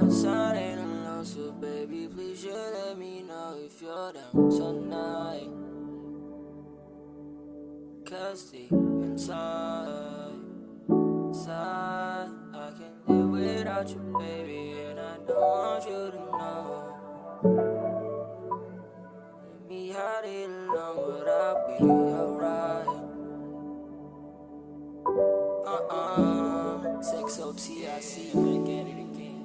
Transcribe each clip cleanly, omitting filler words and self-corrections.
Nasanay ng love, so baby please you let me know if you're down tonight. Cause deep inside, I can't live without you, baby, and I don't want you to know. Let me hide it alone, but I'll be alright. Sex OTIC, I get it again.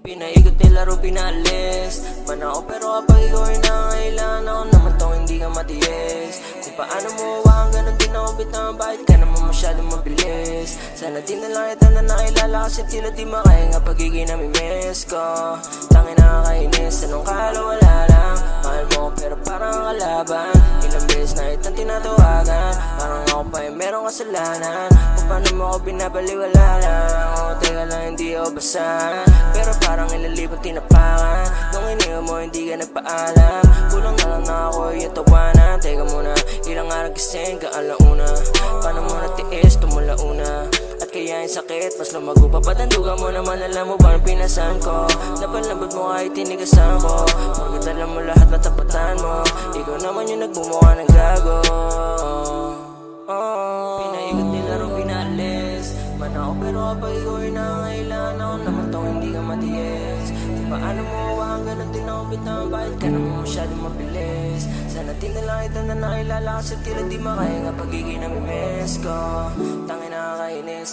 Pinaikot nilaro, pinalis man ako, pero kapag ikaw ay nangailangan ako naman tong hindi ka matiis. Kung paano mo huwag, ganun din ako bitang. Bakit ka naman masyadong mabilis? Sana di na lang kita na nakilala, kasi tila di makaya nga pagiging namimiss ko. Tangin nakakainis, anong kala wala lang. Mahal mo pero parang kalaban. Ilang beses na itang tinatawagan, parang ako pa yung merong kasalanan. Kung paano mo ako binabaliwala lang. O teka lang, hindi ako basahan, pero parang ilalibang tinapakan. Nung iniwan mo hindi ka nagpaalam, kulang na lang na ako yung tawanan. Teka muna, ilang araw gising ka alauna. Paano mo natiis, tumula una. At kaya yung sakit, mas lumago pa. Patandugan mo naman, alam mo ba ang pinasan ko? Napalambot mo kahit tinigasan ko. Bakit alam mo lahat matapatan mo? Ikaw naman yung nagbumuka ng gago. Pinaikot nilaro, pinalis man ako, pero kapag ikaw ay nangailangan ako naman tong hindi ka matiis. Kung paano mo huwag, ganun din ako bitang. Bakit ka naman masyadong mabilis? Sana di na lang kita na nakilala, kasi tila di makaya nga pagiging namimiss ko. Tangin nakakainis.